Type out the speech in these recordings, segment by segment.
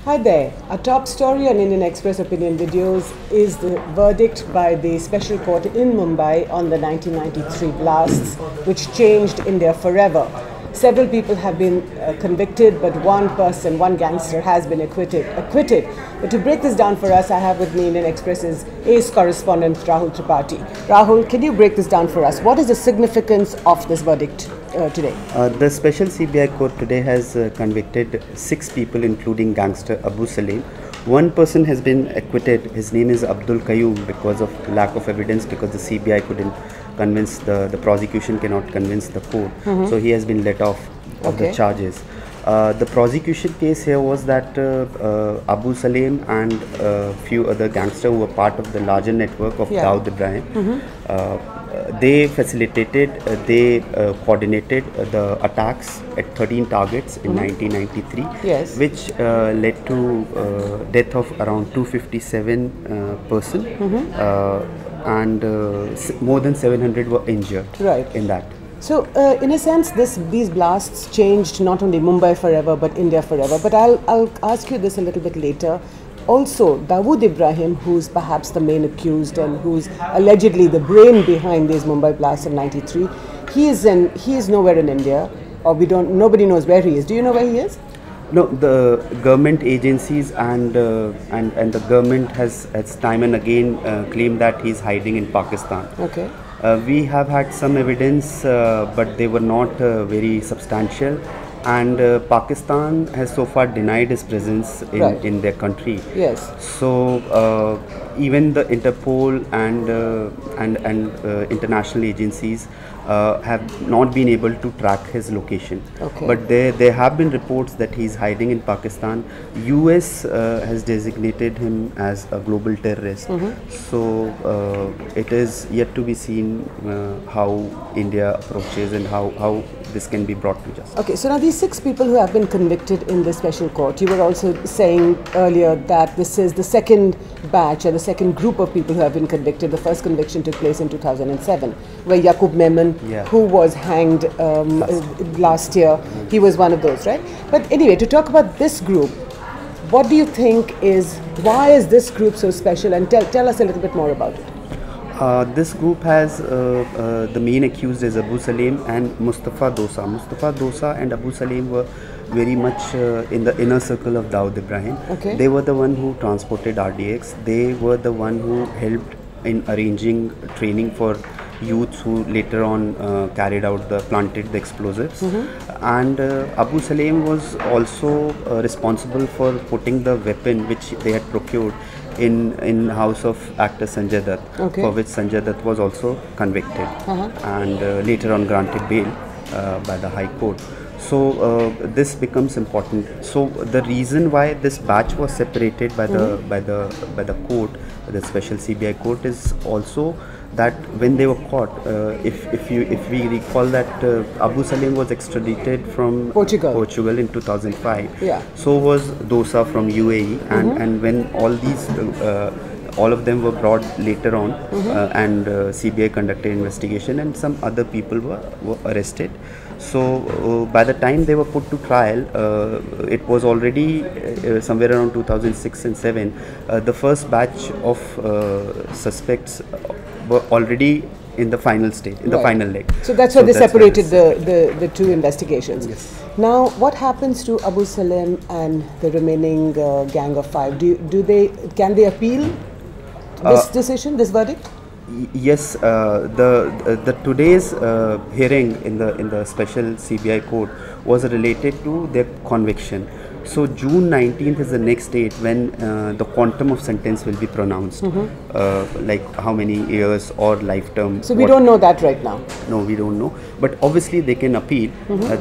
Hi there. Our top story on Indian Express Opinion Videos is the verdict by the Special Court in Mumbai on the 1993 blasts, which changed India forever. Several people have been convicted, but one gangster, has been acquitted. But to break this down for us, I have with me Indian Express's ace correspondent Rahul Tripathi. Rahul, can you break this down for us? What is the significance of this verdict today? The special CBI court today has convicted 6 people, including gangster Abu Salim. One person has been acquitted. His name is Abdul Qayyum, because of lack of evidence, because the CBI couldn't convince the prosecution cannot convince the court. So he has been let off of the charges. The prosecution case here was that Abu Salim and a few other gangsters who were part of the larger network of Dawood Ibrahim, they facilitated, they coordinated the attacks at 13 targets in 1993, which led to death of around 257 persons, and more than 700 were injured in that. So, in a sense, these blasts changed not only Mumbai forever, but India forever. But I'll ask you this a little bit later. Also, Dawood Ibrahim, who's perhaps the main accused and who's allegedly the brain behind these Mumbai blasts of '93, he is nowhere in India, or nobody knows where he is. Do you know where he is? No, the government agencies and the government has time and again claimed that he's hiding in Pakistan. Okay. We have had some evidence, but they were not very substantial. And Pakistan has so far denied his presence in their country. Yes. So even the Interpol and international agencies have not been able to track his location. Okay. But there have been reports that he's hiding in Pakistan. US has designated him as a global terrorist. So it is yet to be seen how India approaches and how this can be brought to justice. Okay, so now these 6 people who have been convicted in the special court, you were also saying earlier that this is the second batch or the second group of people who have been convicted. The first conviction took place in 2007, where Yaqub Memon, who was hanged last year, he was one of those, right? But anyway, to talk about this group, what do you think why is this group so special? And tell us a little bit more about it. This group has the main accused is Abu Salim and Mustafa Dosa. Mustafa Dosa and Abu Salim were very much in the inner circle of Dawood Ibrahim. Okay. They were the one who transported RDX. They were the one who helped in arranging training for youths who later on planted the explosives. And Abu Salim was also responsible for putting the weapon which they had procured in house of actor Sanjay Dutt, for which Sanjay Dutt was also convicted and later on granted bail by the High Court. So this becomes important. So the reason why this batch was separated by the court, the special CBI court, is also that when they were caught, if we recall that Abu Salim was extradited from Portugal in 2005. So was Dosa from UAE, and when all of them were brought later on, and CBI conducted investigation, and some other people were arrested. So by the time they were put to trial, it was already somewhere around 2006 and 7. The first batch of suspects were already in the final stage, in the final leg. So that's why they separated the two investigations. Yes. Now, what happens to Abu Salim and the remaining gang of 5? Can they appeal this decision, this verdict? Yes, the today's hearing in the special CBI court was related to their conviction. So June 19th is the next date when the quantum of sentence will be pronounced, like how many years or lifetime. So we don't know that right now. No, we don't know. But obviously they can appeal.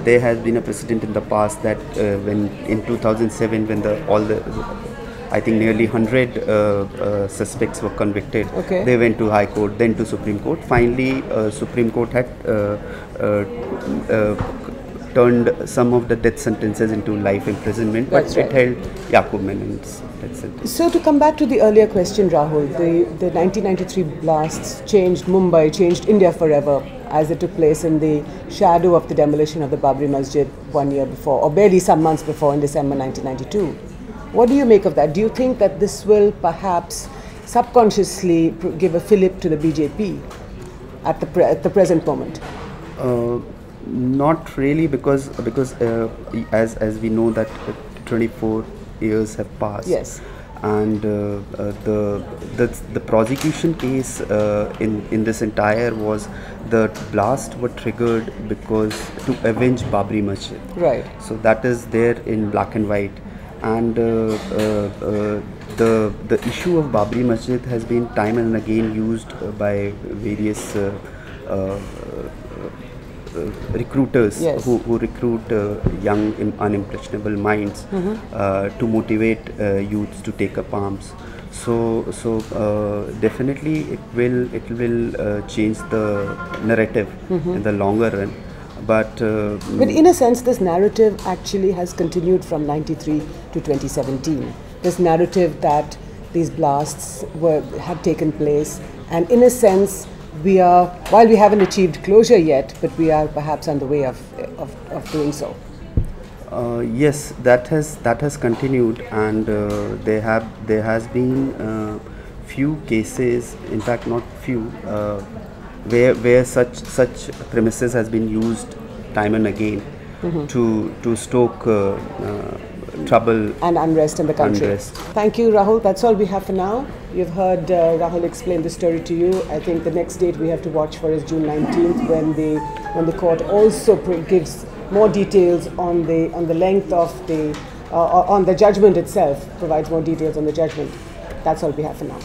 There has been a precedent in the past that when in 2007, when I think nearly 100 suspects were convicted. They went to High Court, then to Supreme Court. Finally, Supreme Court had turned some of the death sentences into life imprisonment, but it held Yaqub Menon's death sentence. So to come back to the earlier question, Rahul, the 1993 blasts changed Mumbai, changed India forever, as it took place in the shadow of the demolition of the Babri Masjid 1 year before, or barely some months before, in December 1992. What do you make of that? Do you think that this will perhaps subconsciously give a fillip to the BJP at the present moment? Not really, because as we know that 24 years have passed. Yes. And the prosecution case in this entire was the blast were triggered because to avenge Babri Masjid. Right. So that is there in black and white, and the issue of Babri Masjid has been time and again used by various recruiters. Yes. who recruit young unimpressionable minds to motivate youths to take up arms. So definitely it will change the narrative in the longer run. But in a sense, this narrative actually has continued from 93 to 2017. This narrative that these blasts had taken place, and in a sense, while we haven't achieved closure yet, but we are perhaps on the way of doing so. Yes, that has continued, and there has been few cases, in fact not few, where such premises has been used time and again to stoke trouble and unrest in the country. Unrest. Thank you, Rahul. That's all we have for now. You've heard Rahul explain the story to you. I think the next date we have to watch for is June 19th, when the court also gives more details on the length of on the judgment itself, provides more details on the judgment. That's all we have for now.